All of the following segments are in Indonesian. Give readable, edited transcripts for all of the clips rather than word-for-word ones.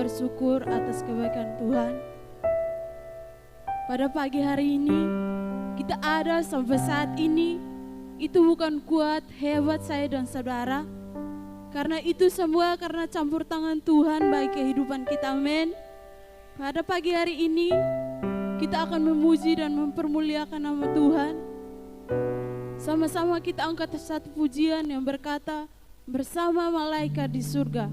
bersyukur atas kebaikan Tuhan. Pada pagi hari ini, kita ada sampai saat ini, itu bukan kuat, hebat saya dan saudara. Karena itu semua karena campur tangan Tuhan bagi kehidupan kita, amin. Pada pagi hari ini, kita akan memuji dan mempermuliakan nama Tuhan. Sama-sama kita angkat satu pujian yang berkata, bersama malaikat di surga.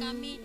kami.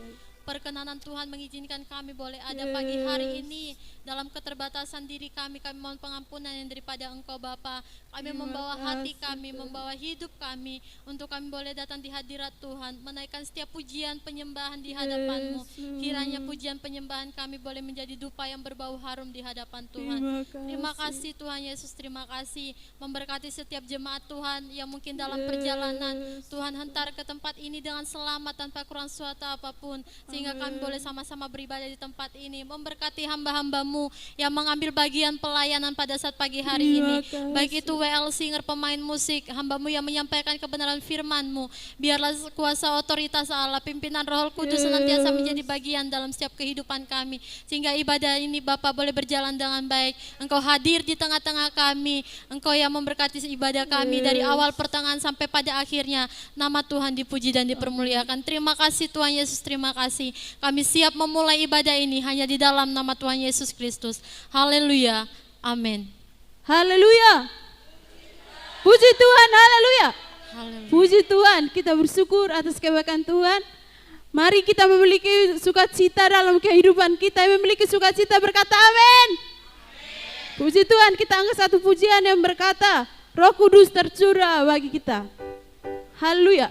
Perkenanan Tuhan mengizinkan kami boleh ada pagi hari ini. Dalam keterbatasan diri kami mohon pengampunan yang daripada Engkau Bapa. Kami membawa hati kami, membawa hidup kami, untuk kami boleh datang di hadirat Tuhan, menaikkan setiap pujian penyembahan di hadapan-Mu. Kiranya pujian penyembahan kami boleh menjadi dupa yang berbau harum di hadapan Tuhan. Terima kasih Tuhan Yesus, terima kasih. Memberkati setiap jemaat Tuhan yang mungkin dalam perjalanan, Tuhan hantar ke tempat ini dengan selamat tanpa kurang suatu apapun, sehingga kami boleh sama-sama beribadah di tempat ini. Memberkati hamba-hamba-Mu yang mengambil bagian pelayanan pada saat pagi hari ini, baik itu WL Singer, pemain musik, hamba-Mu yang menyampaikan kebenaran firman-Mu. Biarlah kuasa otoritas Allah, pimpinan Roh Kudus senantiasa menjadi bagian dalam setiap kehidupan kami, sehingga ibadah ini Bapa boleh berjalan dengan baik. Engkau hadir di tengah-tengah kami, Engkau yang memberkati ibadah kami dari awal pertengahan sampai pada akhirnya. Nama Tuhan dipuji dan dipermuliakan. Terima kasih Tuhan Yesus, terima kasih. Kami siap memulai ibadah ini hanya di dalam nama Tuhan Yesus Kristus. Haleluya, amin. Haleluya. Puji Tuhan, haleluya. Haleluya. Puji Tuhan, kita bersyukur atas kebaikan Tuhan. Mari kita memiliki sukacita dalam kehidupan kita, memiliki sukacita, berkata amin. Puji Tuhan, kita angkat satu pujian yang berkata, Roh Kudus tercurah bagi kita. Haleluya.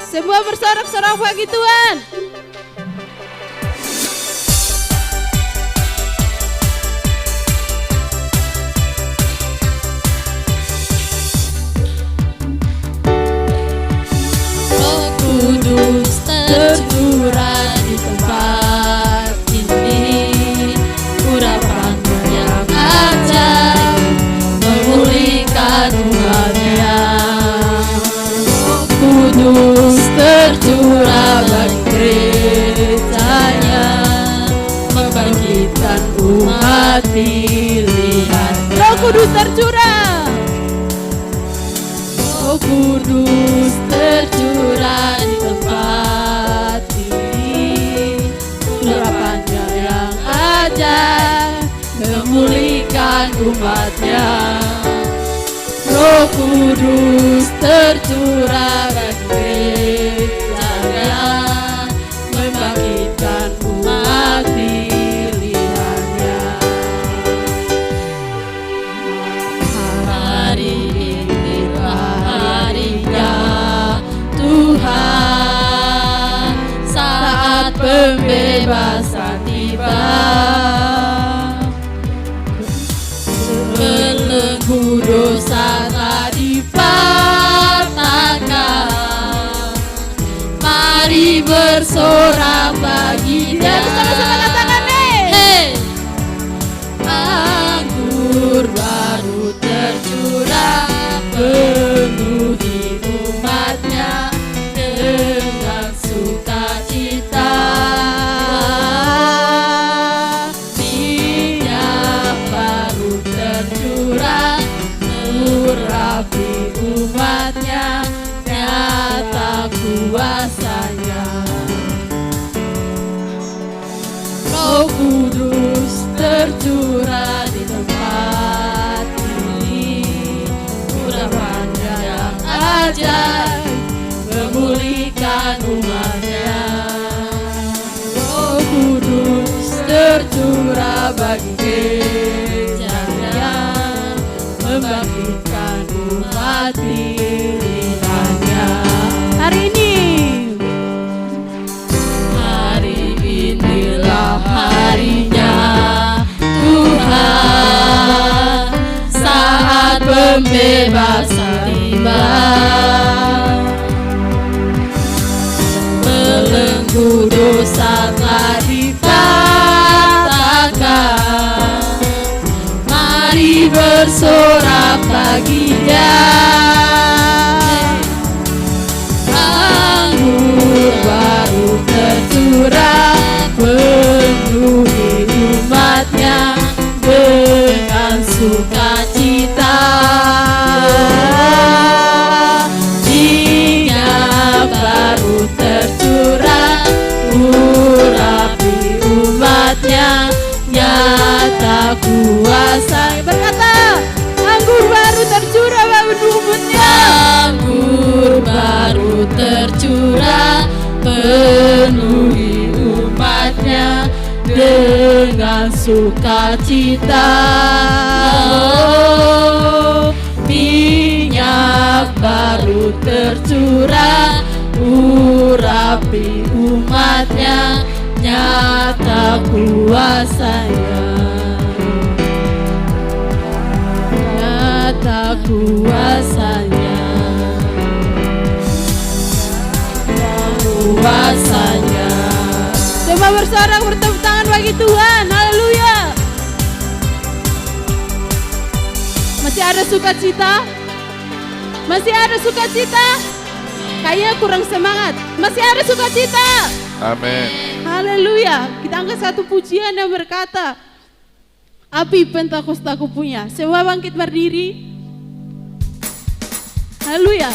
Semua bersorak-sorak bagi Tuhan. Roh Kudus tercurah di tempat ini, urapan-Mu yang ajaib memulihkan umat-Nya. Roh Kudus tercurah bagi gerejanya, membangkitkan umat pilihan. Roh Kudus tercurah. Roh Kudus tercurah di tempat ini, urapan-Nya yang ajaib memulihkan umat-Nya. Roh Kudus tercurah bagi gerejanya, membangkitkan umat pilihan-Nya. Hari inilah harinya Tuhan, saat pembebasan tiba. Belenggu dosa telah dipatahkan, mari bersorak bagi Dia. Bersama-sama katakan Hey! Anggur baru tercurah, penuhi umat-Nya dengan sukacita. Minyak baru tercurah, mengurapi umat-Nya, nyata kuasa-Nya. Roh Kudus tercurah di tempat ini, urapan-Nya yang ajaib memulihkan umat-Nya. Roh Kudus tercurah bagi gerejanya, membangkitkan umat pilihan-Nya. hari ini. Hari inilah harinya Tuhan, saat pembebasan tiba. Belenggu dosa telah dipatahkan, mari bersorak bagi Dia. Anggur baru tercurah, penuhi umat-Nya dengan sukacita. Minyak baru tercurah, urapi umat-Nya, nyata kuasa. Berkata, anggur baru tercurah bagi umatnya. Anggur baru penuhi umatnya dengan sukacita. Oh, minyak baru tercurah, urapi umatnya, nyata kuasanya, nyata kuasanya, kuasanya. Coba bersorak, bertepuk tangan bagi Tuhan. Haleluya. Masih ada sukacita? Masih ada sukacita? Kayaknya kurang semangat. Masih ada sukacita? Amin. Haleluya. Kita angkat satu pujian yang berkata, api Pentakosta ku punya. Semua bangkit berdiri. Haleluya.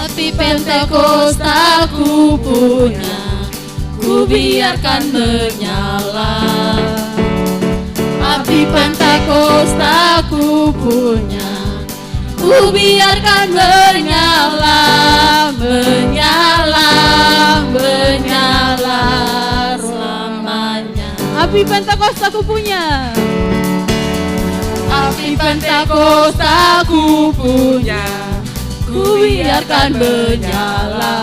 Api Pentakosta ku punya, ku biarkan menyala. Api Pentakosta ku punya, ku biarkan menyala, menyala, menyala selamanya. Api Pentakosta ku punya. Api Pentakosta ku punya, ku biarkan menyala.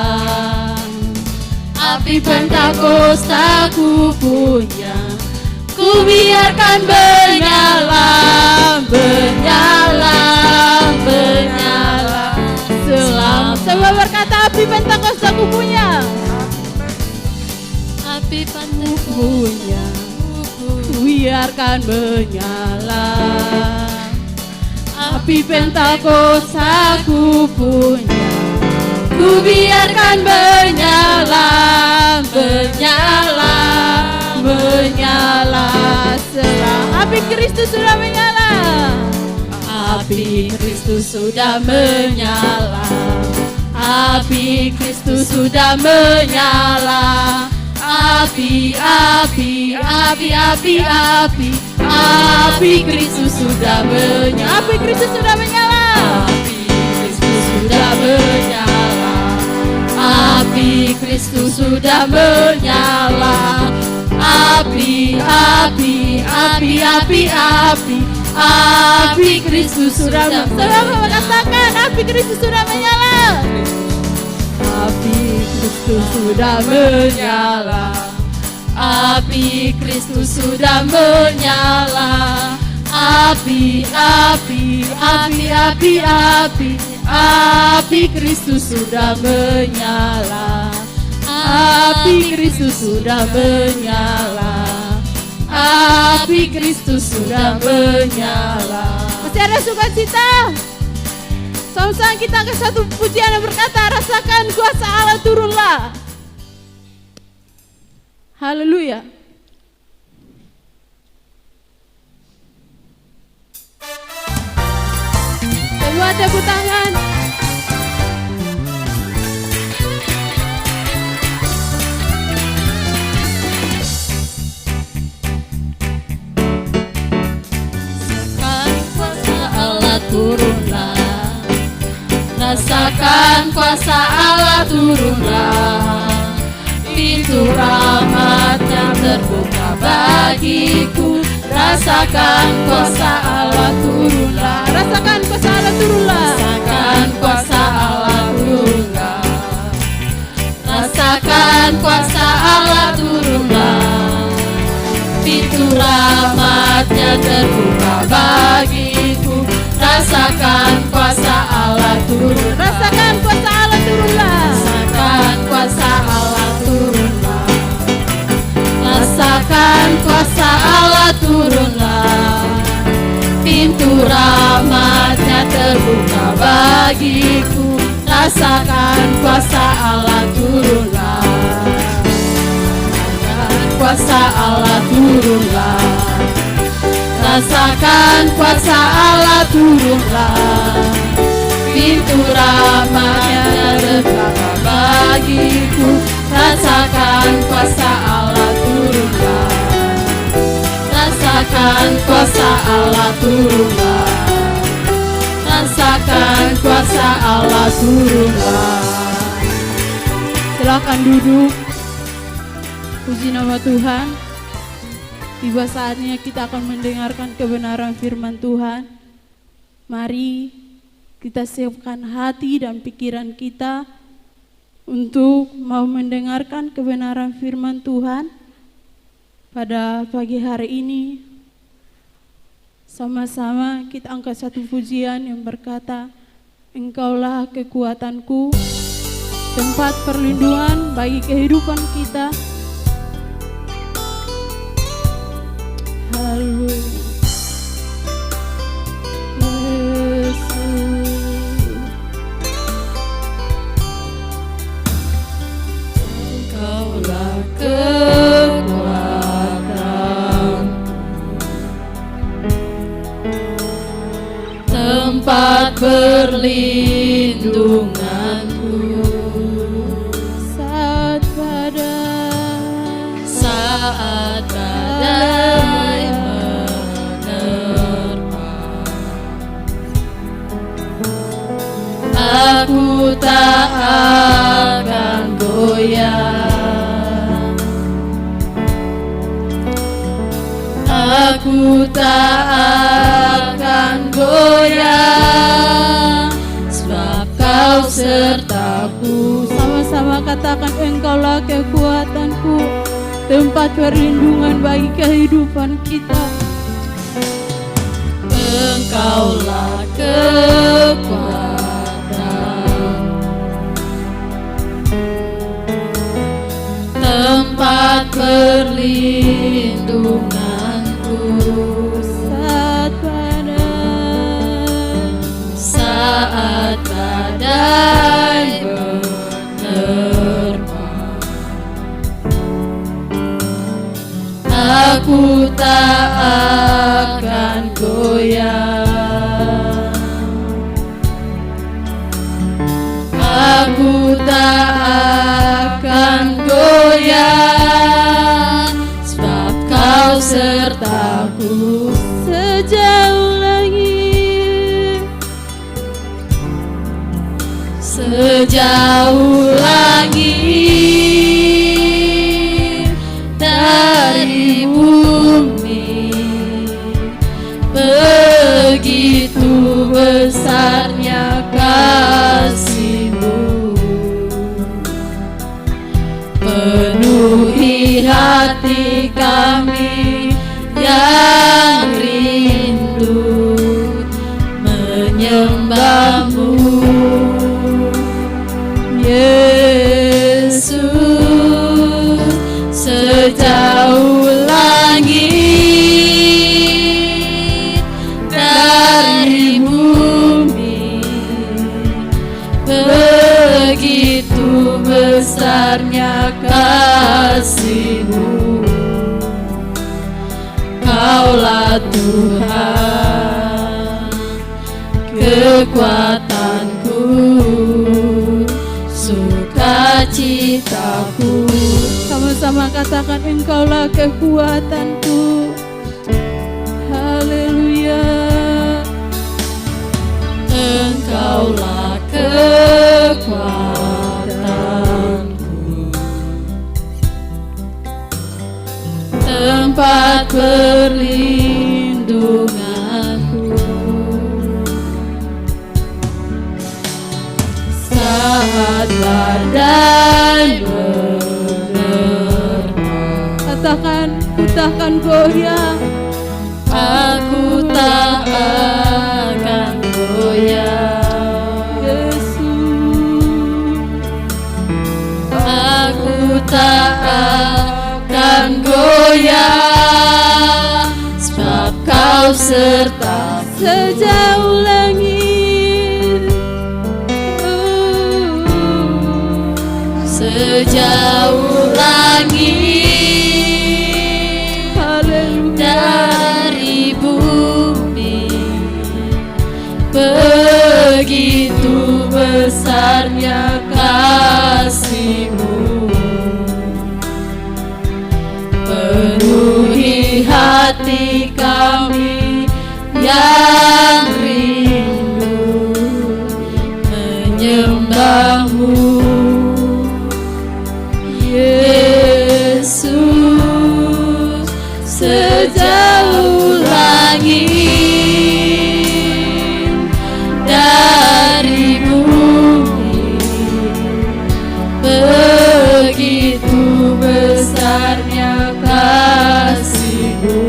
Api Pentakosta ku punya, ku biarkan menyala, menyala, menyala selamanya. Semua berkata api Pentakosta ku punya. Api Pentakosta Punya. Ku biarkan menyala. Api Pentakosta ku punya, ku biarkan menyala, menyala, menyala. Api Kristus sudah menyala. Api Kristus sudah menyala. Api Kristus sudah menyala. Api, api, api, api, api, api Kristus sudah menyala. Api Kristus sudah menyala. Api Kristus sudah menyala. Api Kristus sudah menyala. Api, api, api, api, api, api Kristus sudah Saudara katakan api Kristus sudah menyala. Api Kristus sudah menyala. Api Kristus sudah menyala. Api, api, api, api, api, api Kristus sudah menyala. Api Kristus sudah menyala. Api Kristus sudah menyala. Masih ada sukacita. Sama-sama kita ke satu pujian yang berkata, rasakan kuasa Allah turunlah. Haleluya. Semua tepuk tangan. Turunlah, rasakan kuasa Allah turunlah. Pintu rahmatnya terbuka bagiku. Rasakan kuasa Allah turunlah. Rasakan kuasa Allah turunlah. Rasakan kuasa Allah turunlah. Rasakan kuasa Allah turunlah. Pintu rahmatnya terbuka bagiku. Rasakan kuasa Allah turunlah. Rasakan kuasa Allah turunlah. Rasakan kuasa Allah turunlah. Rasakan kuasa Allah turunlah. Pintu rahmatnya terbuka bagiku. Rasakan kuasa Allah turunlah. Rasakan kuasa Allah turunlah. Rasakan kuasa Allah turunlah. Pintu rahmatnya terbuka bagiku. Rasakan kuasa Allah turunlah. Rasakan kuasa Allah turunlah, rasakan kuasa Allah turunlah. Silakan duduk. Puji nama Tuhan. Tiba saatnya kita akan mendengarkan kebenaran firman Tuhan. Mari kita siapkan hati dan pikiran kita untuk mau mendengarkan kebenaran firman Tuhan pada pagi hari ini. Sama-sama kita angkat satu pujian yang berkata, Engkaulah kekuatanku, tempat perlindungan bagi kehidupan kita. Haleluya. Yesus. Engkaulah kekuatan, tempat perlindunganku. Saat badai menerpa, aku tak akan goyah, aku tak akan goyah, sebab Kau sertaku. sama-sama katakan, Engkaulah kekuatanku, tempat perlindungan bagi kehidupan kita. Engkaulah kekuatan, tempat perlindunganku. Saat badai menerpa, aku tak akan goyah, aku tak akan goyah, sebab Kau sertaku. Sejauh langit, sejauh langit dari bumi, begitu besarnya kasih-Mu, penuhi hati kami yang rindu menyembah-Mu. Yesus, sejauh langit dari bumi, begitu besarnya kasih-Mu. Kaulah Tuhan, kekuatanku, sukacitaku. sama-sama katakan, Engkaulah kekuatanku. Haleluya. Engkaulah kekuatanku, tempat perlindunganku. Saat badai menerpa, Katakan, ku takkan goyah, aku tak akan goyah. Yesus. Aku tak akan goyah, sebab Kau serta. Sejauh langit, sejauh langit dari bumi, begitu besarnya kasih-Mu, penuhi hati kami yang rindu menyembahmu, Yesus, sejauh langit dari bumi, begitu besarnya kasih-Mu.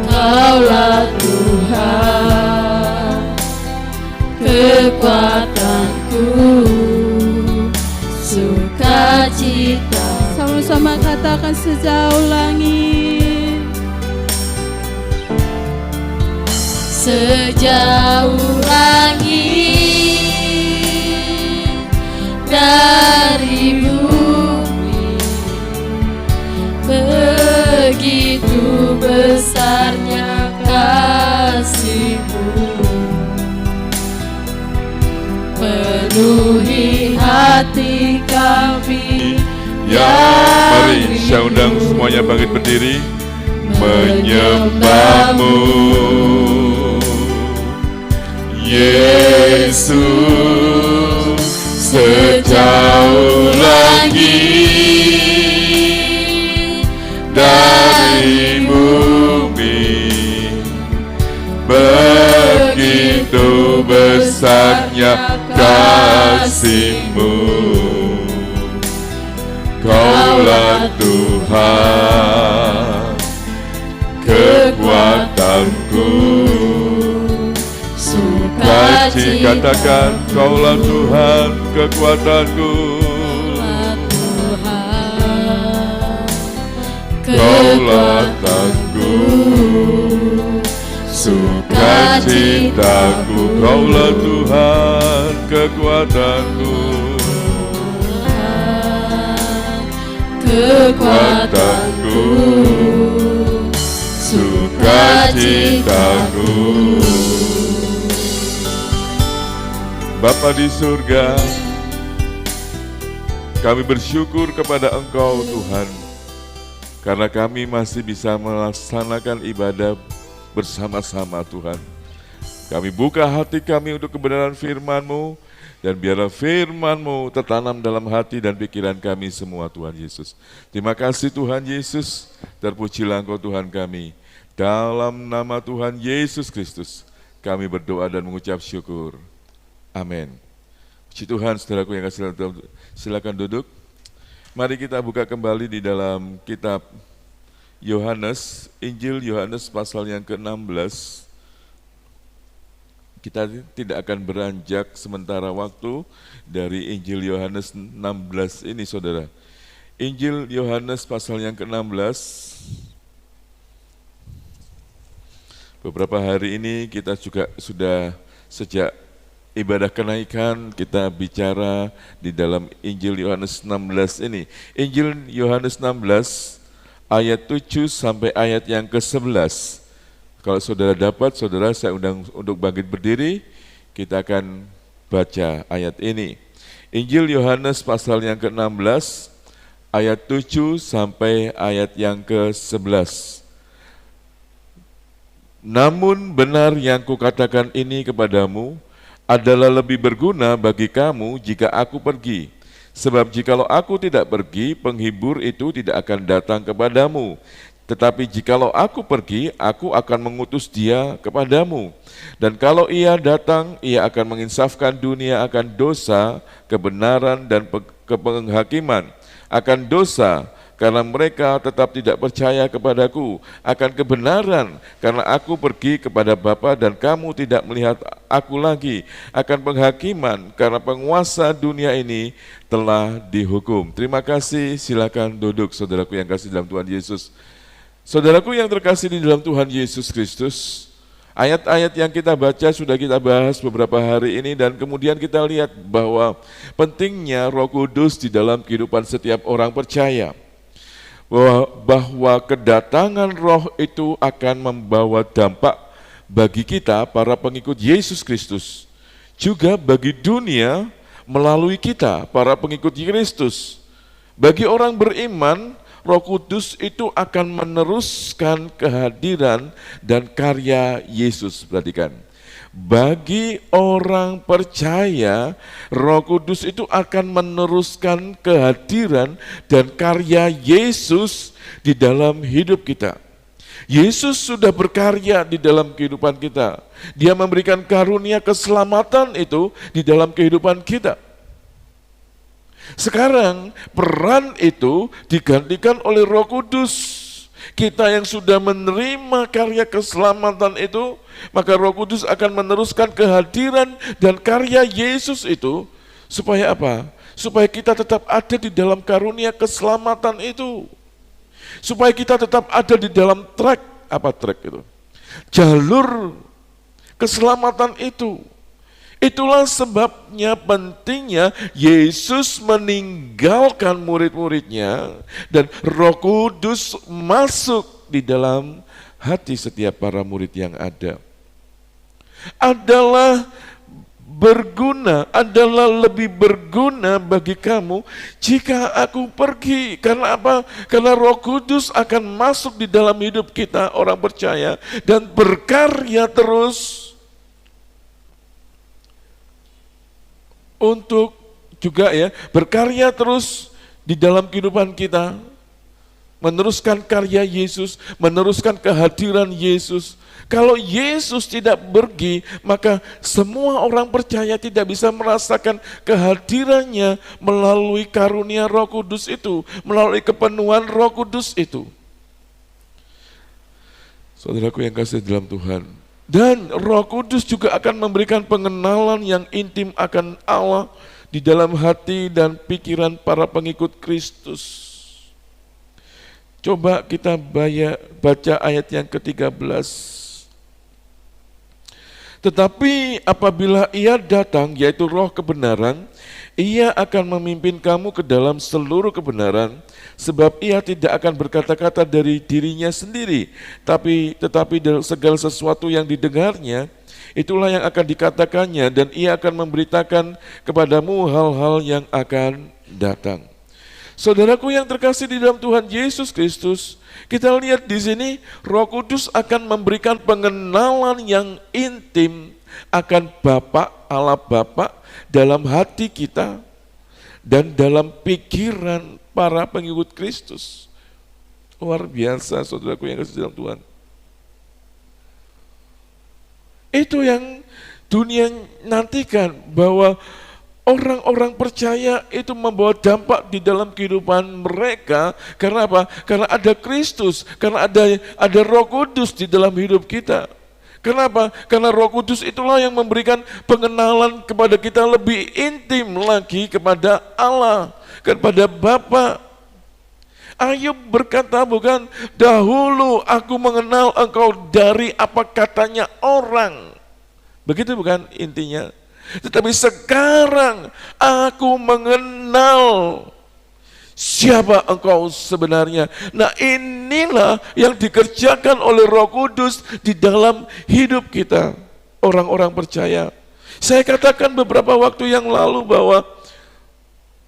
Kaulah Tuhan, kekuatanku, sukacita. Sama-sama katakan sejauh langit. Sejauh langit dari bumi, begitu besarnya kasih-Mu. Penuhi hati kami. Mari saya undang semuanya bangkit berdiri, menyembah-Mu, Yesus, sejauh langit dari bumi, begitu besarnya kasih-Mu. Kaulah Tuhan, kekuatanku, sukacita. Katakan, Kaulah Tuhan, kekuatanku, Kaulah Tuhanku, sukacitaku. Kaulah Tuhan, kekuatanku, kekuatanku, sukacitaku. Bapa di surga, kami bersyukur kepada Engkau Tuhan, karena kami masih bisa melaksanakan ibadah bersama-sama Tuhan. Kami buka hati kami untuk kebenaran firman-Mu, dan biarlah firman-Mu tertanam dalam hati dan pikiran kami semua Tuhan Yesus. Terima kasih Tuhan Yesus, terpujilah Engkau Tuhan kami. Dalam nama Tuhan Yesus Kristus, kami berdoa dan mengucap syukur. Amin. Puji Tuhan, saudaraku yang kasih Tuhan, silakan duduk. Mari kita buka kembali di dalam kitab Yohanes, Injil Yohanes pasal yang ke-16. Kita tidak akan beranjak sementara waktu dari Injil Yohanes 16 ini, saudara. Injil Yohanes pasal yang ke-16. Beberapa hari ini kita juga sudah sejak ibadah kenaikan kita bicara di dalam Injil Yohanes 16 ini. Injil Yohanes 16 ayat 7 sampai ayat yang ke-11. Kalau saudara dapat, saudara saya undang untuk bangkit berdiri, kita akan baca ayat ini. Injil Yohanes pasal yang ke-16, ayat 7 sampai ayat yang ke-11. Namun benar yang kukatakan ini kepadamu adalah lebih berguna bagi kamu jika aku pergi. Sebab jikalau aku tidak pergi, penghibur itu tidak akan datang kepadamu. Tetapi jikalau aku pergi, aku akan mengutus dia kepadamu. Dan kalau ia datang, ia akan menginsafkan dunia akan dosa, kebenaran, dan penghakiman. Akan dosa, karena mereka tetap tidak percaya kepadaku. Akan kebenaran, karena aku pergi kepada Bapa dan kamu tidak melihat aku lagi. Akan penghakiman, karena penguasa dunia ini telah dihukum. Terima kasih, silakan duduk saudaraku yang kasih dalam Tuhan Yesus. Saudaraku yang terkasih di dalam Tuhan Yesus Kristus, ayat-ayat yang kita baca sudah kita bahas beberapa hari ini, dan kemudian kita lihat bahwa pentingnya Roh Kudus di dalam kehidupan setiap orang percaya. Bahwa kedatangan Roh itu akan membawa dampak bagi kita para pengikut Yesus Kristus, juga bagi dunia melalui kita para pengikut Kristus. Bagi orang beriman, Roh Kudus itu akan meneruskan kehadiran dan karya Yesus. Perhatikan, bagi orang percaya, Roh Kudus itu akan meneruskan kehadiran dan karya Yesus di dalam hidup kita. Yesus sudah berkarya di dalam kehidupan kita. Dia memberikan karunia keselamatan itu di dalam kehidupan kita. Sekarang peran itu digantikan oleh Roh Kudus. Kita yang sudah menerima karya keselamatan itu, maka Roh Kudus akan meneruskan kehadiran dan karya Yesus itu. Supaya apa? Supaya kita tetap ada di dalam karunia keselamatan itu. Supaya kita tetap ada di dalam track itu? Jalur keselamatan itu. Itulah sebabnya pentingnya Yesus meninggalkan murid-muridnya dan Roh Kudus masuk di dalam hati setiap para murid yang ada. Adalah lebih berguna bagi kamu jika aku pergi. Karena apa? Karena Roh Kudus akan masuk di dalam hidup kita orang percaya dan berkarya terus untuk juga berkarya terus di dalam kehidupan kita, meneruskan karya Yesus, meneruskan kehadiran Yesus. Kalau Yesus tidak pergi, maka semua orang percaya tidak bisa merasakan kehadirannya melalui karunia Roh Kudus itu, melalui kepenuhan Roh Kudus itu. Saudaraku yang kasih dalam Tuhan, dan Roh Kudus juga akan memberikan pengenalan yang intim akan Allah di dalam hati dan pikiran para pengikut Kristus. Coba kita baca ayat yang ke-13. Tetapi apabila Ia datang, yaitu Roh kebenaran, Ia akan memimpin kamu ke dalam seluruh kebenaran, sebab Ia tidak akan berkata-kata dari dirinya sendiri, tetapi segala sesuatu yang didengarnya, itulah yang akan dikatakannya, dan Ia akan memberitakan kepadamu hal-hal yang akan datang. Saudaraku yang terkasih di dalam Tuhan Yesus Kristus, kita lihat di sini Roh Kudus akan memberikan pengenalan yang intim akan Bapa, Allah Bapa dalam hati kita dan dalam pikiran para pengikut Kristus. Luar biasa, saudaraku yang kasih dalam Tuhan. Itu yang dunia nantikan, bahwa orang-orang percaya itu membawa dampak di dalam kehidupan mereka. Karena apa? Karena ada Kristus, karena ada Roh Kudus di dalam hidup kita. Kenapa? Karena Roh Kudus itulah yang memberikan pengenalan kepada kita lebih intim lagi kepada Allah, kepada Bapa. Ayub berkata, bukan, dahulu aku mengenal engkau dari apa katanya orang. Begitu bukan intinya? Tetapi sekarang aku mengenal siapa engkau sebenarnya. Nah, inilah yang dikerjakan oleh Roh Kudus di dalam hidup kita, orang-orang percaya. Saya katakan beberapa waktu yang lalu bahwa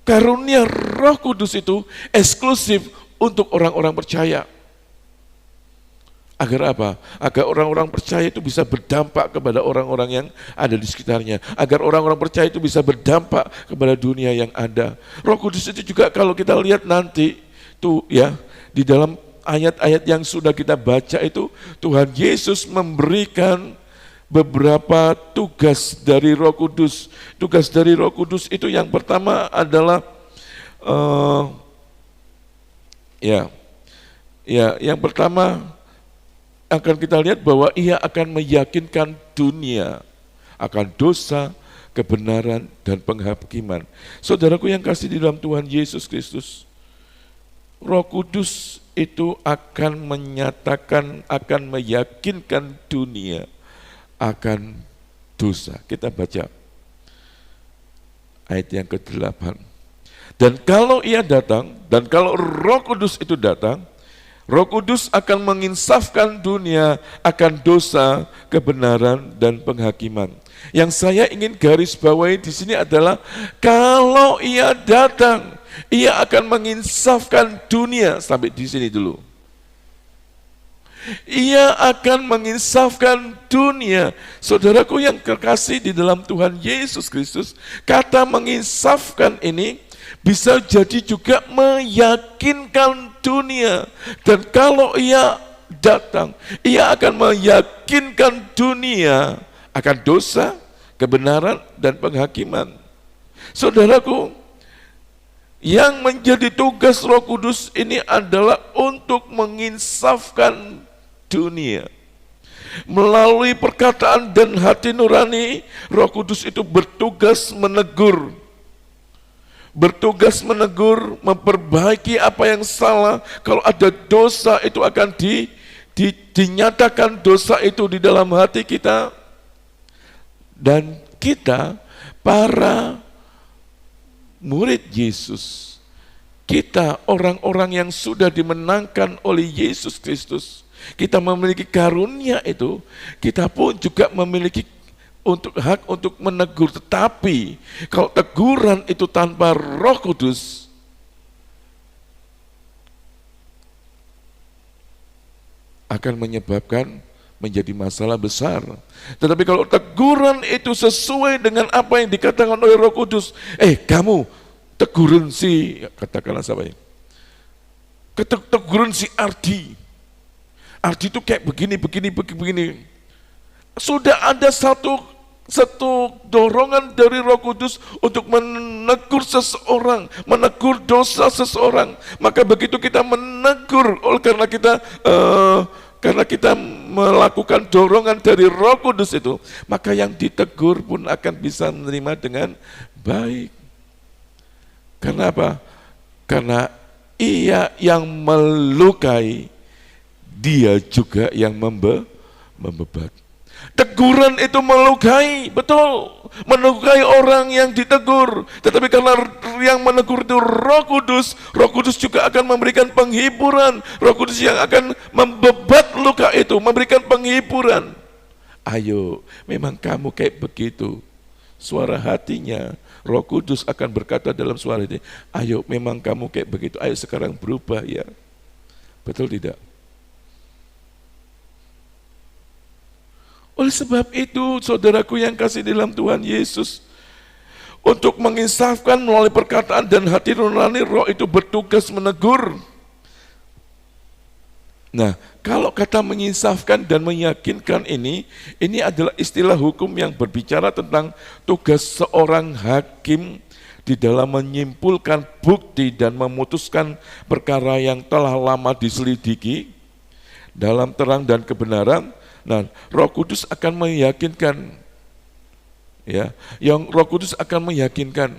karunia Roh Kudus itu eksklusif untuk orang-orang percaya. Agar apa? Agar orang-orang percaya itu bisa berdampak kepada orang-orang yang ada di sekitarnya. Agar orang-orang percaya itu bisa berdampak kepada dunia yang ada. Roh Kudus itu juga kalau kita lihat nanti tuh ya, di dalam ayat-ayat yang sudah kita baca itu, Tuhan Yesus memberikan beberapa tugas dari Roh Kudus. Tugas dari Roh Kudus itu yang pertama adalah yang pertama akan kita lihat bahwa Ia akan meyakinkan dunia akan dosa, kebenaran, dan penghakiman. Saudaraku yang kasih di dalam Tuhan Yesus Kristus, Roh Kudus itu akan menyatakan, akan meyakinkan dunia akan dosa. Kita baca ayat yang ke-8. Dan kalau Ia datang, dan kalau Roh Kudus itu datang, Roh Kudus akan menginsafkan dunia akan dosa, kebenaran, dan penghakiman. Yang saya ingin garis bawahi di sini adalah kalau Ia datang, Ia akan menginsafkan dunia. Sampai di sini dulu. Ia akan menginsafkan dunia. Saudaraku yang terkasih di dalam Tuhan Yesus Kristus, kata menginsafkan ini bisa jadi juga meyakinkan dunia. Dan kalau ia datang, ia akan meyakinkan dunia akan dosa, kebenaran, dan penghakiman. Saudaraku, yang menjadi tugas Roh Kudus ini adalah untuk menginsafkan dunia. Melalui perkataan dan hati nurani, Roh Kudus itu bertugas menegur. Bertugas menegur, memperbaiki apa yang salah. Kalau ada dosa itu akan dinyatakan dosa itu di dalam hati kita. Dan kita, para murid Yesus, kita orang-orang yang sudah dimenangkan oleh Yesus Kristus, kita memiliki karunia itu, kita pun juga memiliki hak untuk menegur. Tetapi kalau teguran itu tanpa Roh Kudus, akan menyebabkan menjadi masalah besar. Tetapi kalau teguran itu sesuai dengan apa yang dikatakan oleh Roh Kudus, kamu teguran si, katakanlah siapa ya, teguran si Ardi itu kayak begini. Sudah ada satu dorongan dari Roh Kudus untuk menegur seseorang, menegur dosa seseorang. Maka begitu kita menegur, karena kita melakukan dorongan dari Roh Kudus itu, maka yang ditegur pun akan bisa menerima dengan baik. Karena apa? Karena ia yang melukai, dia juga yang membebat. Teguran itu melukai, betul, melukai orang yang ditegur. Tetapi karena yang menegur itu Roh Kudus juga akan memberikan penghiburan. Roh Kudus yang akan membebat luka itu, memberikan penghiburan. Ayo, memang kamu kayak begitu. Suara hatinya, Roh Kudus akan berkata dalam suara hati, ayo memang kamu kayak begitu, ayo sekarang berubah ya. Betul tidak? Oleh sebab itu, saudaraku yang kasih dalam Tuhan Yesus, untuk menginsafkan melalui perkataan dan hati nurani, Roh itu bertugas menegur. Nah, kalau kata menginsafkan dan meyakinkan ini adalah istilah hukum yang berbicara tentang tugas seorang hakim di dalam menyimpulkan bukti dan memutuskan perkara yang telah lama diselidiki dalam terang dan kebenaran. Nah, Roh Kudus akan meyakinkan, ya, yang Roh Kudus akan meyakinkan,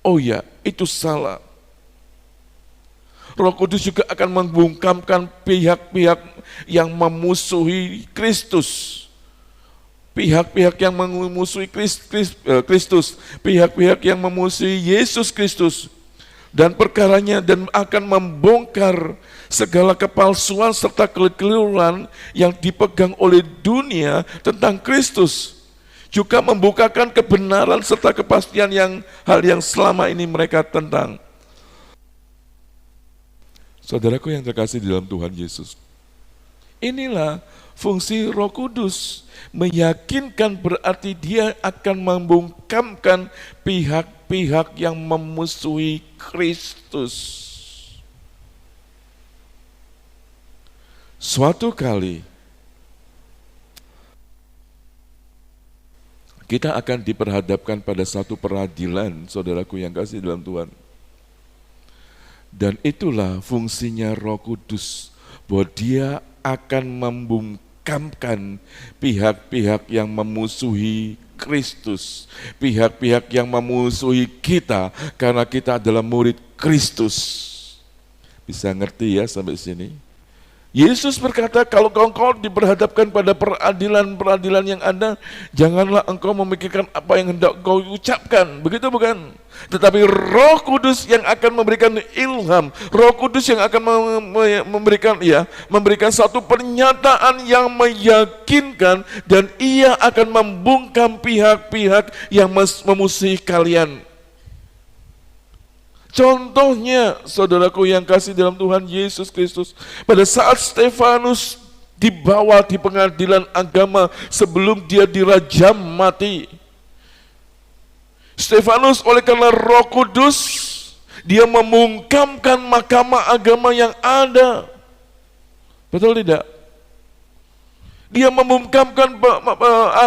oh ya, itu salah. Roh Kudus juga akan membungkamkan pihak-pihak yang memusuhi Kristus, pihak-pihak yang memusuhi Kristus, pihak-pihak yang memusuhi Yesus Kristus, dan perkaranya, dan akan membongkar segala kepalsuan serta kekeliruan yang dipegang oleh dunia tentang Kristus, juga membukakan kebenaran serta kepastian hal yang selama ini mereka tentang. Saudaraku yang terkasih di dalam Tuhan Yesus, inilah fungsi Roh Kudus. Meyakinkan berarti dia akan membungkamkan pihak-pihak yang memusuhi Kristus. Suatu kali kita akan diperhadapkan pada satu peradilan, saudaraku yang kasih dalam Tuhan. Dan itulah fungsinya Roh Kudus, bahwa dia akan membungkamkan pihak-pihak yang memusuhi Kristus, pihak-pihak yang memusuhi kita karena kita adalah murid Kristus. Bisa ngerti ya sampai sini? Yesus berkata, kalau engkau diperhadapkan pada peradilan-peradilan yang ada, janganlah engkau memikirkan apa yang hendak kau ucapkan, begitu bukan? Tetapi Roh Kudus yang akan memberikan ilham, Roh Kudus yang akan memberikan satu pernyataan yang meyakinkan, dan ia akan membungkam pihak-pihak yang memusuhi kalian. Contohnya, saudaraku yang kasih dalam Tuhan Yesus Kristus, pada saat Stefanus dibawa di pengadilan agama sebelum dia dirajam mati, Stefanus oleh karena Roh Kudus, dia membungkamkan mahkamah agama yang ada. Betul tidak? Dia membungkamkan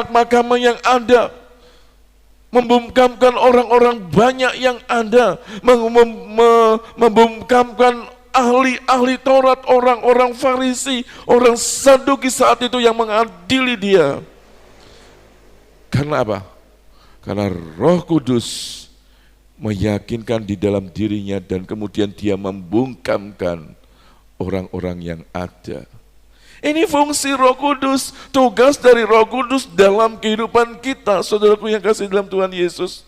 mahkamah yang ada, membungkamkan orang-orang banyak yang ada, membungkamkan ahli-ahli Taurat, orang-orang Farisi, orang Saduki saat itu yang mengadili dia. Karena apa? Karena Roh Kudus meyakinkan di dalam dirinya dan kemudian dia membungkamkan orang-orang yang ada. Ini fungsi Roh Kudus, tugas dari Roh Kudus dalam kehidupan kita, saudaraku yang kasih dalam Tuhan Yesus.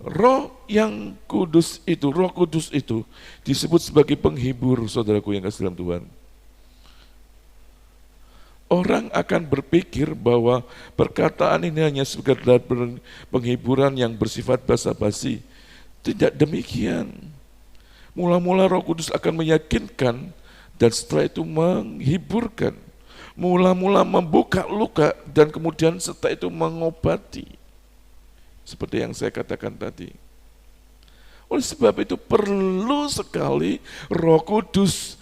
Roh Kudus itu disebut sebagai penghibur, saudaraku yang kasih dalam Tuhan. Orang akan berpikir bahwa perkataan ini hanya sekedar penghiburan yang bersifat basa-basi. Tidak demikian. Mula-mula Roh Kudus akan meyakinkan dan setelah itu menghiburkan. Mula-mula membuka luka dan kemudian setelah itu mengobati. Seperti yang saya katakan tadi. Oleh sebab itu perlu sekali Roh Kudus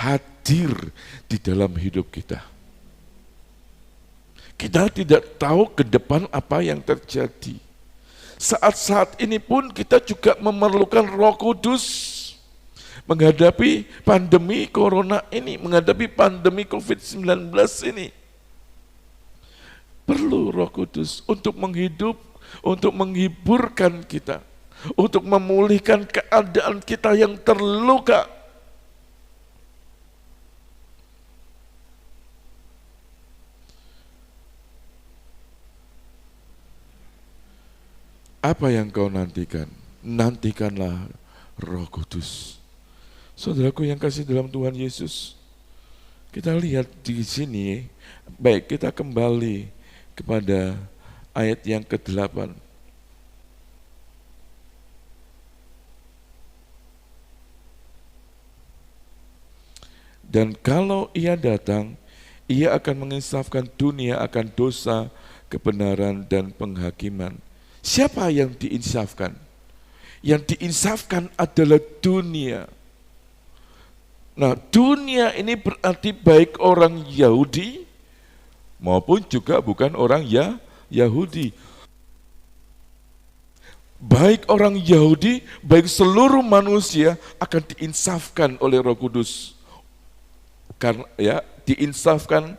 hadir di dalam hidup kita. Kita tidak tahu ke depan apa yang terjadi. Saat-saat ini pun kita juga memerlukan Roh Kudus menghadapi pandemi corona ini, menghadapi pandemi COVID-19 ini. Perlu Roh Kudus untuk menghiburkan kita, untuk memulihkan keadaan kita yang terluka. Apa yang kau nantikan? Nantikanlah Roh Kudus. Saudaraku yang kasih dalam Tuhan Yesus, kita lihat di sini, baik kita kembali kepada ayat yang ke-8. Dan kalau ia datang, ia akan menginsafkan dunia akan dosa, kebenaran, dan penghakiman. Siapa yang diinsafkan? Yang diinsafkan adalah dunia. Nah, dunia ini berarti baik orang Yahudi maupun juga bukan orang Yahudi. Baik orang Yahudi, baik seluruh manusia akan diinsafkan oleh Roh Kudus. Karena diinsafkan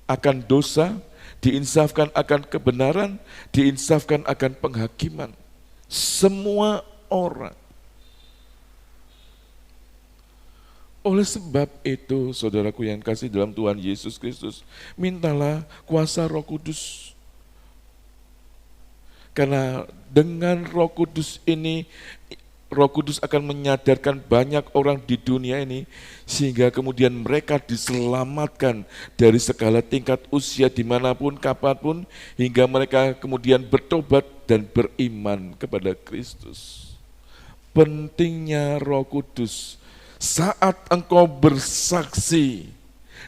akan dosa, diinsafkan akan kebenaran, diinsafkan akan penghakiman. Semua orang. Oleh sebab itu, saudaraku yang kasih dalam Tuhan Yesus Kristus, mintalah kuasa Roh Kudus. Karena dengan Roh Kudus ini, Roh Kudus akan menyadarkan banyak orang di dunia ini, sehingga kemudian mereka diselamatkan dari segala tingkat usia dimanapun, kapanpun, hingga mereka kemudian bertobat dan beriman kepada Kristus. Pentingnya Roh Kudus. Saat engkau bersaksi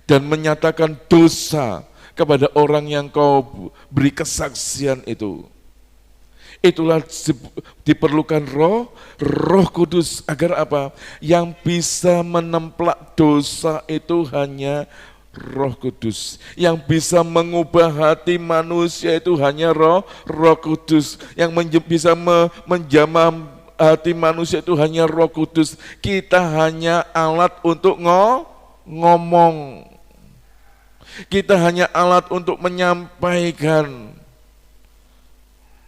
dan menyatakan dosa kepada orang yang kau beri kesaksian itu, itulah diperlukan Roh Kudus. Agar apa? Yang bisa menemplak dosa itu hanya Roh Kudus. Yang bisa mengubah hati manusia itu hanya Roh Kudus. Yang bisa menjamah hati manusia itu hanya Roh Kudus. Kita hanya alat untuk ngomong. Kita hanya alat untuk menyampaikan.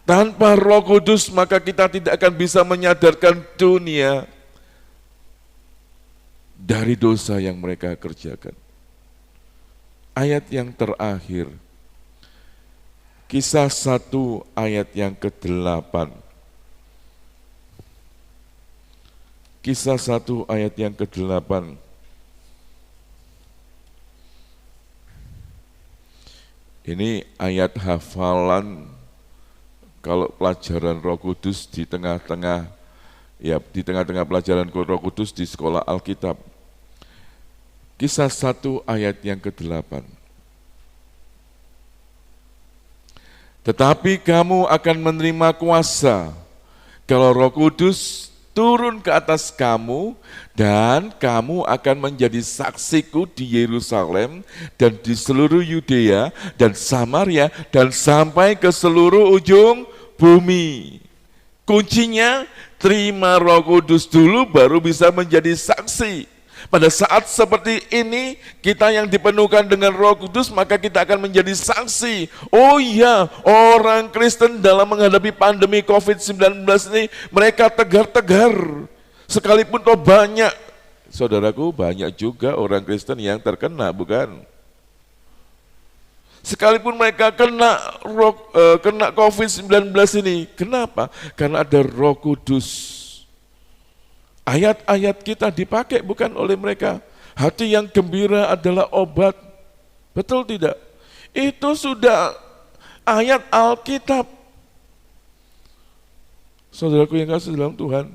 Tanpa Roh Kudus maka kita tidak akan bisa menyadarkan dunia dari dosa yang mereka kerjakan. Ayat yang terakhir, Kisah 1 ayat yang ke-8. Kisah 1 ayat yang ke-8. Ini ayat hafalan kalau pelajaran Roh Kudus di tengah-tengah pelajaran Roh Kudus di sekolah Alkitab. Kisah 1 ayat yang ke-8. Tetapi kamu akan menerima kuasa kalau Roh Kudus turun ke atas kamu, dan kamu akan menjadi saksiku di Yerusalem dan di seluruh Yudea dan Samaria dan sampai ke seluruh ujung bumi. Kuncinya, terima Roh Kudus dulu baru bisa menjadi saksi. Pada saat seperti ini, kita yang dipenuhkan dengan Roh Kudus, maka kita akan menjadi saksi. Oh iya, orang Kristen dalam menghadapi pandemi COVID-19 ini, mereka tegar-tegar. Sekalipun toh banyak, saudaraku, banyak juga orang Kristen yang terkena, bukan? Sekalipun mereka kena COVID-19 ini, kenapa? Karena ada Roh Kudus. Ayat-ayat kita dipakai bukan oleh mereka. Hati yang gembira adalah obat. Betul tidak? Itu sudah ayat Alkitab. Saudaraku yang kasih dalam Tuhan.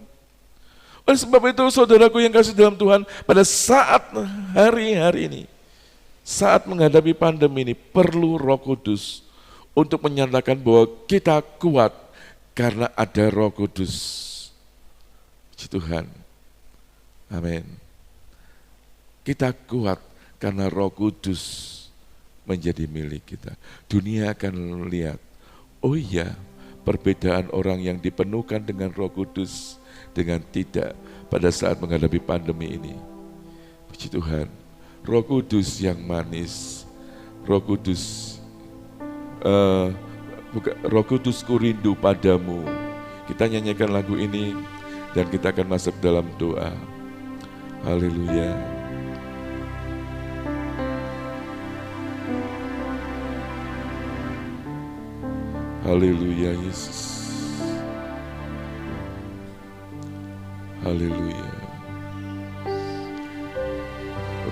Oleh sebab itu, saudaraku yang kasih dalam Tuhan, pada saat hari-hari ini, saat menghadapi pandemi ini, perlu Roh Kudus untuk menyatakan bahwa kita kuat karena ada Roh Kudus. Puji Tuhan. Amin. Kita kuat karena Roh Kudus menjadi milik kita. Dunia akan lihat, oh iya, perbedaan orang yang dipenuhkan dengan Roh Kudus dengan tidak pada saat menghadapi pandemi ini. Puji Tuhan. Roh Kudus yang manis, Roh Kudus, Roh Kudusku rindu padamu. Kita nyanyikan lagu ini dan kita akan masuk dalam doa. Haleluya. Haleluya Yesus. Haleluya.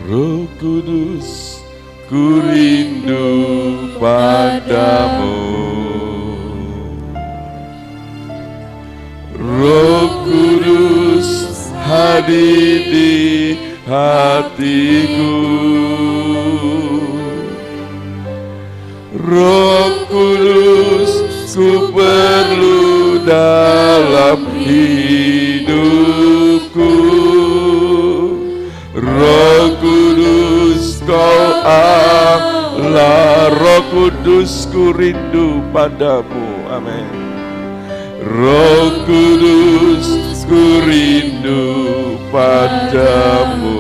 Roh Kudus, ku rindu padamu. Roh Kudus hadir di hatiku. Roh Kudus ku perlu dalam hidupku. Roh Kudus kau Allah, Roh Kudus ku rindu padamu. Amin. Roh Kudus ku rindu padamu.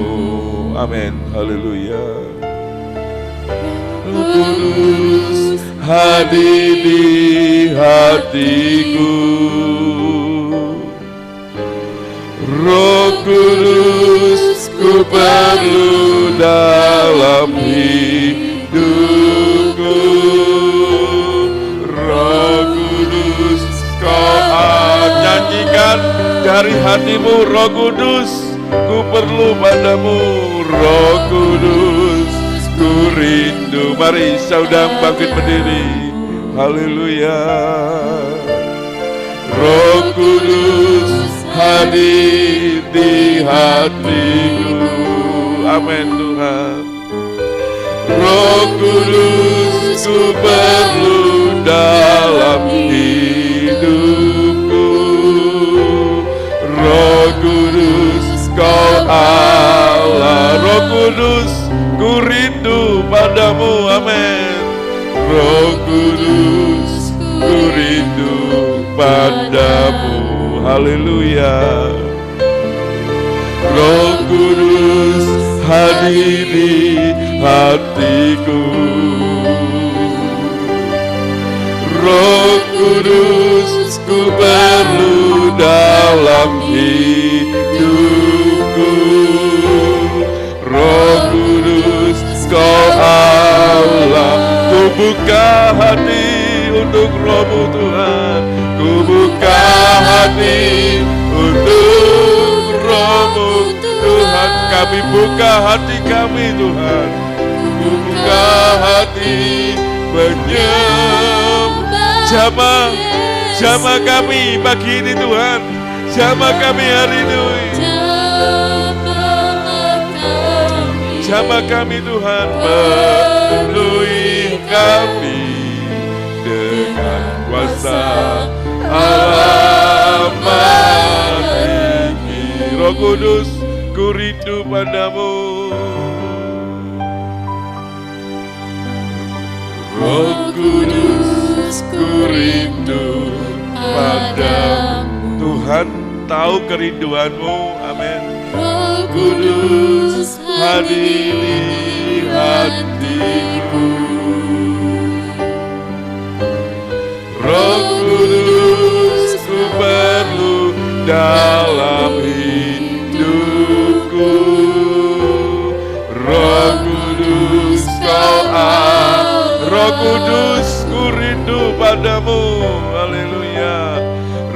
Amin. Haleluya. Roh Kudus hadir di hatiku. Roh Kudus ku perlu dalam hidupku. Roh Kudus kau nyanyikan dari hatimu, Roh Kudus ku perlu padamu. Roh Kudus ku rindu. Mari saudara bangkit berdiri. Haleluya. Roh Kudus hadir di hatiku. Amin Tuhan. Roh Kudus ku perlu dalam hidupku. Roh Kudus kau Allah. Roh Kudus ku rindu padamu. Amin. Roh Kudus ku rindu padamu. Haleluya. Roh Kudus hadir di hatiku. Roh Kudus ku perlu dalam hidupku. Roh Kudus kau Allah. Ku buka hati untuk Roh-Mu Tuhan. Ku buka hati untuk Roh-Mu Tuhan. Kami buka hati kami Tuhan. Ku buka hati menyembah Jamah kami pagi ini Tuhan, jamah kami hari ini, jamah kami Tuhan, penuhi kami dengan kuasa Allah Maha Tinggi. Roh Kudus, ku rindu padamu. Roh Kudus, ku rindu padamu. Tuhan tahu kerinduanmu, amin. Roh Kudus, Hadiri hatiku. Roh Kudus, ku perlu dalam hidupku. Roh Kudus, Roh Kudus, ku rindu padamu, haleluya.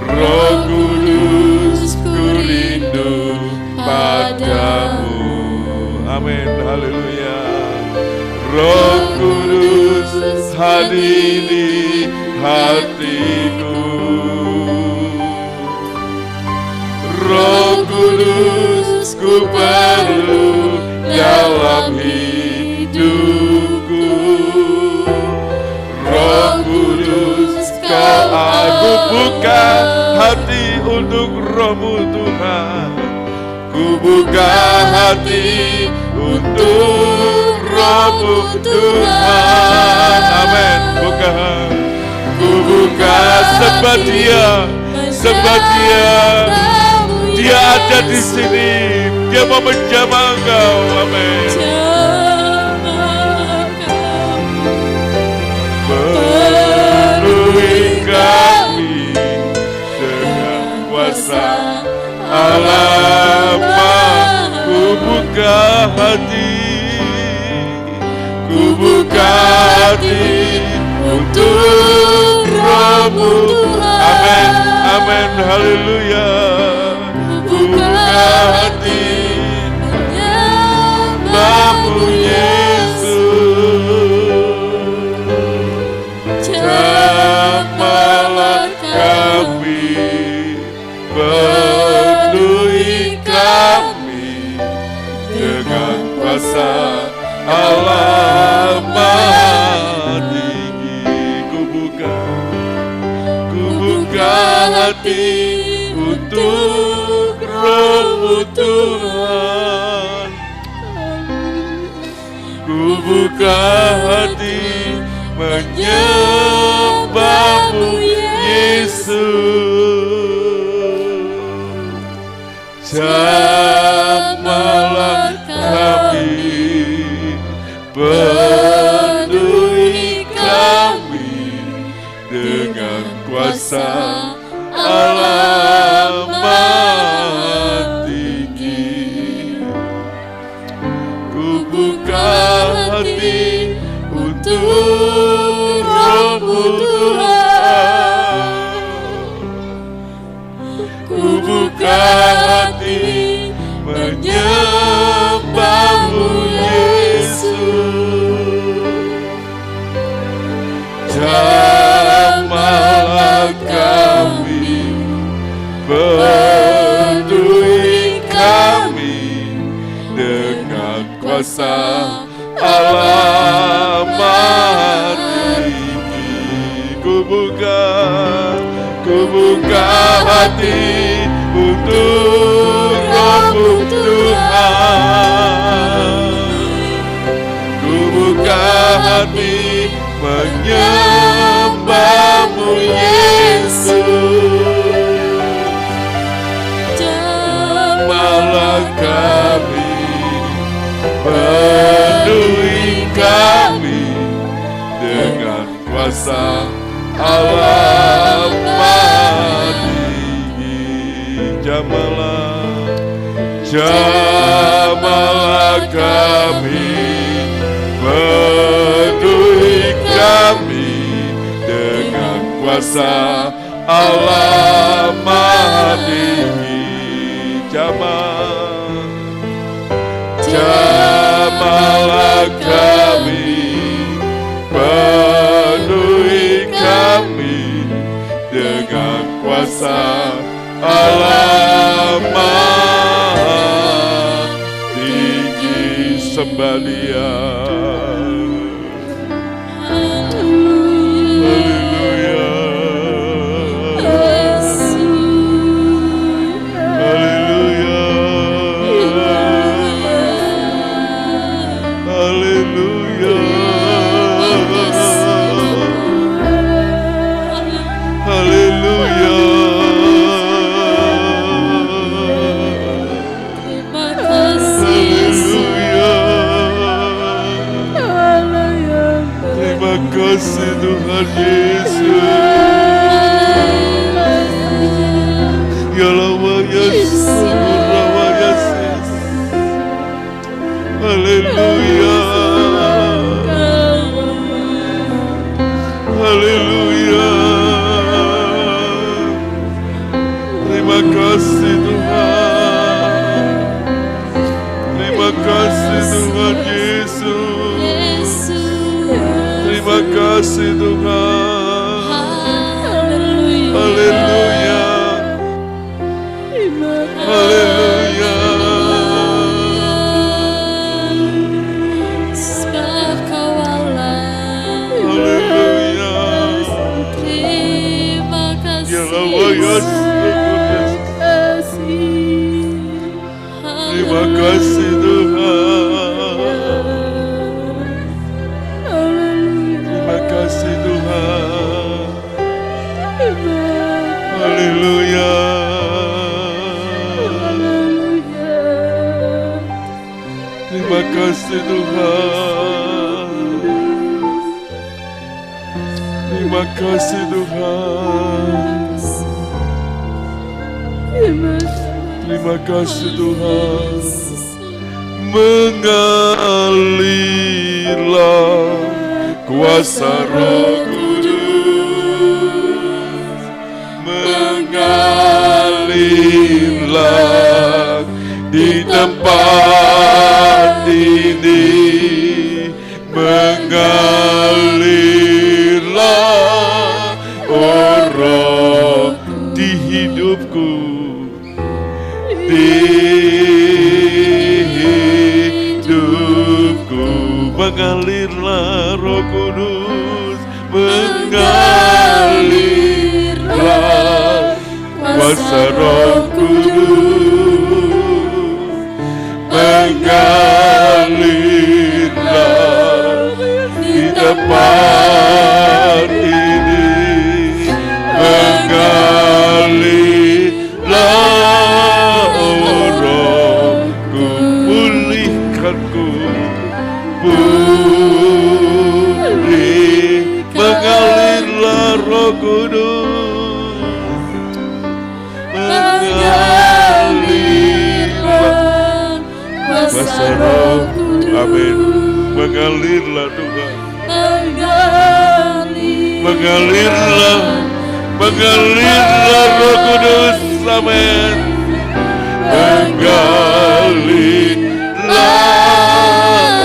Roh Kudus, ku rindu padamu, amin, haleluya. Roh Kudus, hadiri hatiku. Roh Kudus, ku perlu dalam hidupku. Roh Kudus, aku buka hati untuk Roh-Mu Tuhan. Ku buka hati untuk Roh-Mu Tuhan, amin. Ku buka sebab dia ada di sini, dia mau menjamah Engkau, amin. Penuhi kami dengan kuasa Allah. Ku buka hati untuk Roh-Mu, amin, amin, haleluya. Ku buka hati menyembah-Mu Yesus. Jamahlah kami, penuhi kami dengan kuasa Allah Maha Tinggi. Ku buka hati untuk Roh-Mu Tuhan. Ku buka hati menyembah-Mu Yesus. Jamahlah kami, penuhi kami dengan kuasa Allah Maha Tinggi. Ku buka hati untuk Roh-Mu Tuhan. Ku buka hati menyembah-Mu Yesus. Jamahlah kami, penuhi kami dengan kuasa Allah Maha Tinggi. Ku buka hati untuk Roh-Mu Tuhan. Ku buka hati menyembah-Mu Yesus. Jamahlah kami, penuhi kami dengan kuasa Allah Maha Tinggi. Jamahlah kami, penuhi kami dengan kuasa Allah Maha Tinggi. Jamahlah kami, penuhi kami kuasa Allah Maha tinggi, sembah Dia. Tuhan Yesus, ya lawa Yesus, lawa Yesus, haleluya, haleluya, terima kasih Tuhan, terima kasih Tuhan Yesus, terima kasih Tuhan, haleluya, haleluya, sebab Kau Allah, haleluya, terima ya kasih Allah Yesus, terima kasih Tuhan, terima kasih Tuhan, haleluya, terima kasih Tuhan, terima kasih Tuhan, terima kasih Tuhan. Mengalirlah kuasa Roh Kudus, mengalirlah di tempat ini, mengalirlah oh Roh di hidupku, di hidupku, mengalirlah Roh Kudus, mengalirlah kuasa Roh Kudus, mengalirlah di tempat ini, mengalirlah oh Rohku, pulihkanku, pulih, mengalirlah Roh Kudus, mengalirlah kuasa Roh Kudus, amin, mengalirlah Tuhan, mengalirlah, mengalirlah Roh Kudus, amin, mengalirlah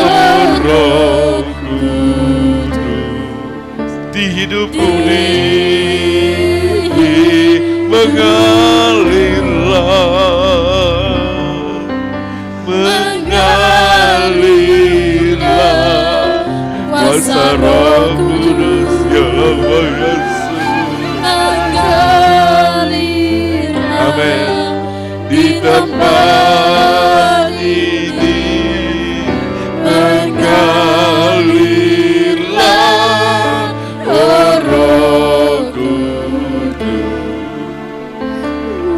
oh Roh Kudus di hidupku nih, mengalirlah, mengalirlah kuasa Roh Kudus, ya Allah Yesus, amin, di tempat ini, mengalirlah oh Roh Kudus,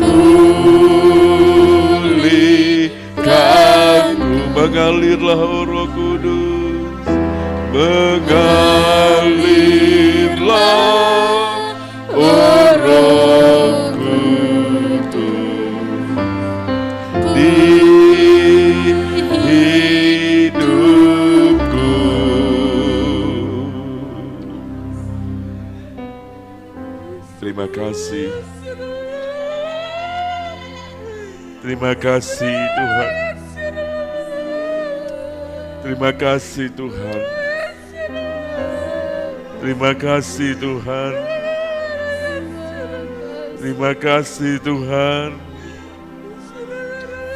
pulihkanku, mengalirlah oh Roh Kudus, mengalirlah oh Roh Kudus di hidupku. Terima kasih, terima kasih Tuhan, terima kasih Tuhan, terima kasih Tuhan, Terima kasih Tuhan.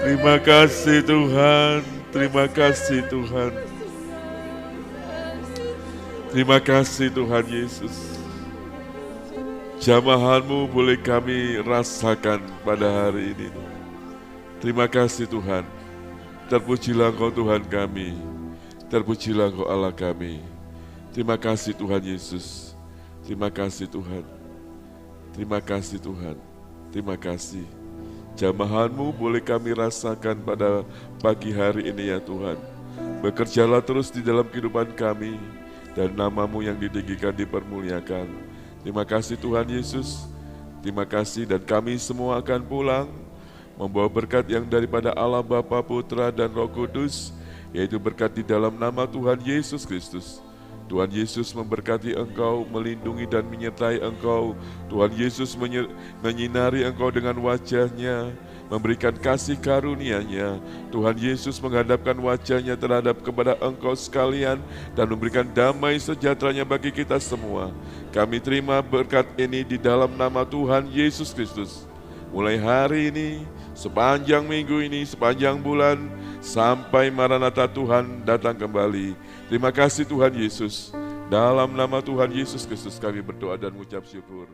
Terima kasih Tuhan. Terima kasih Tuhan. Terima kasih Tuhan Yesus. Jamahan-Mu boleh kami rasakan pada hari ini. Terima kasih Tuhan. Terpujilah Engkau Tuhan kami. Terpujilah Engkau Allah kami. Terima kasih Tuhan Yesus. Terima kasih Tuhan. Terima kasih Tuhan. Terima kasih. Jamahan-Mu boleh kami rasakan pada pagi hari ini ya Tuhan. Bekerjalah terus di dalam kehidupan kami, dan nama-Mu yang ditinggikan dipermuliakan. Terima kasih Tuhan Yesus. Terima kasih, dan kami semua akan pulang membawa berkat yang daripada Allah Bapa, Putra, dan Roh Kudus, yaitu berkat di dalam nama Tuhan Yesus Kristus. Tuhan Yesus memberkati engkau, melindungi dan menyertai engkau. Tuhan Yesus menyinari engkau dengan wajah-Nya, memberikan kasih karunia-Nya. Tuhan Yesus menghadapkan wajah-Nya terhadap kepada engkau sekalian dan memberikan damai sejahtera-Nya bagi kita semua. Kami terima berkat ini di dalam nama Tuhan Yesus Kristus. Mulai hari ini, sepanjang minggu ini, sepanjang bulan, sampai Maranatha Tuhan datang kembali. Terima kasih Tuhan Yesus. Dalam nama Tuhan Yesus Kristus kami berdoa dan mengucap syukur.